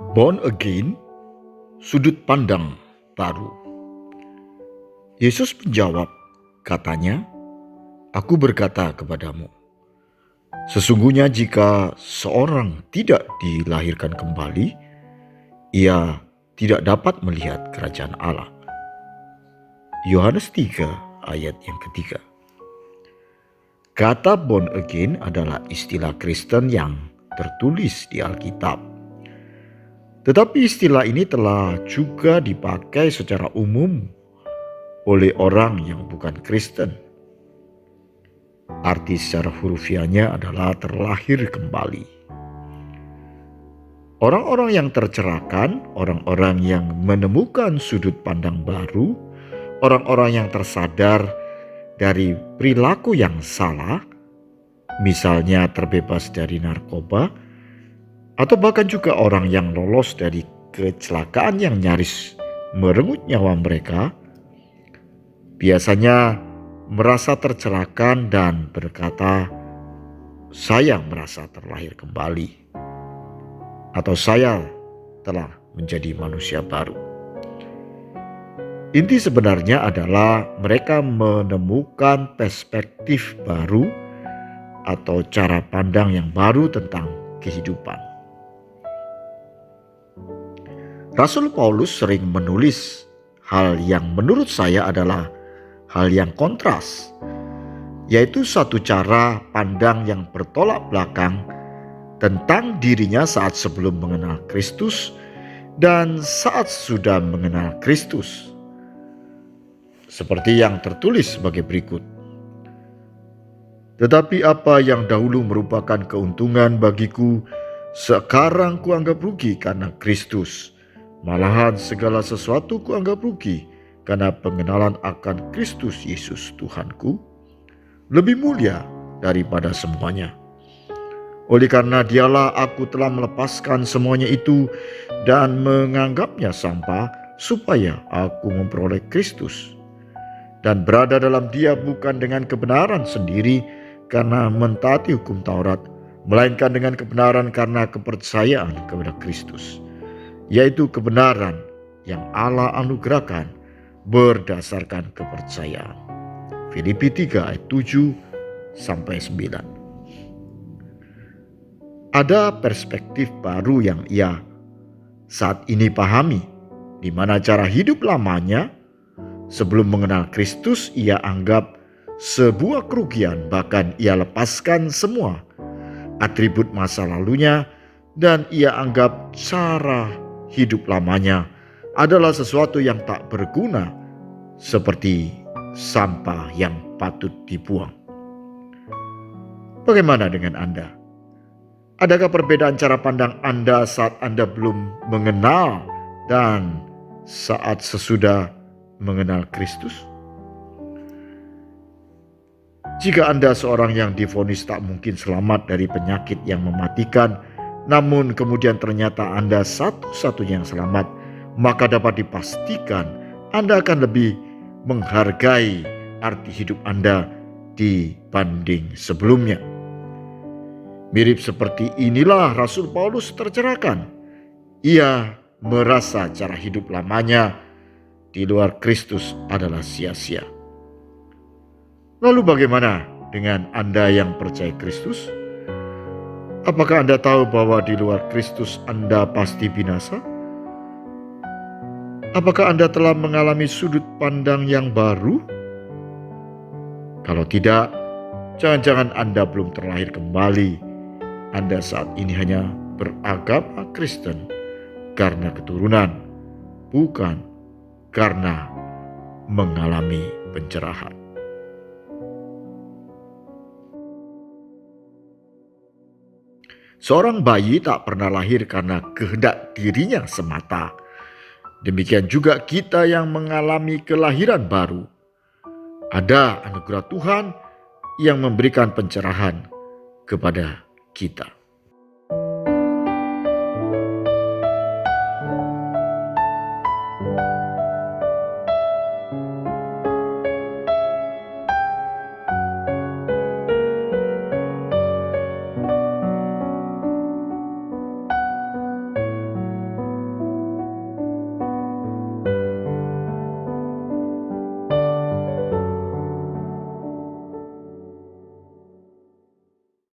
Born again, sudut pandang baru. Yesus menjawab, katanya, "Aku berkata kepadamu, sesungguhnya jika seorang tidak dilahirkan kembali, ia tidak dapat melihat kerajaan Allah." Yohanes 3 ayat yang ketiga. Kata born again adalah istilah Kristen yang tertulis di Alkitab. Tetapi istilah ini telah juga dipakai secara umum oleh orang yang bukan Kristen. Arti secara hurufiahnya adalah terlahir kembali. Orang-orang yang tercerahkan, orang-orang yang menemukan sudut pandang baru, orang-orang yang tersadar dari perilaku yang salah, misalnya terbebas dari narkoba, atau bahkan juga orang yang lolos dari kecelakaan yang nyaris merenggut nyawa mereka, biasanya merasa tercerahkan dan berkata, "Saya merasa terlahir kembali," atau "Saya telah menjadi manusia baru." Inti sebenarnya adalah mereka menemukan perspektif baru atau cara pandang yang baru tentang kehidupan. Rasul Paulus sering menulis hal yang menurut saya adalah hal yang kontras, yaitu satu cara pandang yang bertolak belakang tentang dirinya saat sebelum mengenal Kristus dan saat sudah mengenal Kristus. Seperti yang tertulis sebagai berikut. "Tetapi apa yang dahulu merupakan keuntungan bagiku, sekarang kuanggap rugi karena Kristus. Malahan segala sesuatu kuanggap rugi karena pengenalan akan Kristus Yesus Tuhanku lebih mulia daripada semuanya. Oleh karena Dialah aku telah melepaskan semuanya itu dan menganggapnya sampah, supaya aku memperoleh Kristus dan berada dalam Dia bukan dengan kebenaran sendiri karena mentaati hukum Taurat, melainkan dengan kebenaran karena kepercayaan kepada Kristus, yaitu kebenaran yang Allah anugerahkan berdasarkan kepercayaan." Filipi 3 ayat 7-9. Ada perspektif baru yang ia saat ini pahami, di mana cara hidup lamanya sebelum mengenal Kristus ia anggap sebuah kerugian, bahkan ia lepaskan semua atribut masa lalunya dan ia anggap cara hidup lamanya adalah sesuatu yang tak berguna, seperti sampah yang patut dibuang. Bagaimana dengan Anda? Adakah perbedaan cara pandang Anda saat Anda belum mengenal dan saat sesudah mengenal Kristus? Jika Anda seorang yang divonis tak mungkin selamat dari penyakit yang mematikan, namun kemudian ternyata Anda satu-satunya yang selamat, maka dapat dipastikan Anda akan lebih menghargai arti hidup Anda dibanding sebelumnya. Mirip seperti inilah Rasul Paulus tercerahkan. Ia merasa cara hidup lamanya di luar Kristus adalah sia-sia. Lalu bagaimana dengan Anda yang percaya Kristus? Apakah Anda tahu bahwa di luar Kristus Anda pasti binasa? Apakah Anda telah mengalami sudut pandang yang baru? Kalau tidak, jangan-jangan Anda belum terlahir kembali. Anda saat ini hanya beragama Kristen karena keturunan, bukan karena mengalami pencerahan. Seorang bayi tak pernah lahir karena kehendak dirinya semata. Demikian juga kita yang mengalami kelahiran baru. Ada anugerah Tuhan yang memberikan pencerahan kepada kita.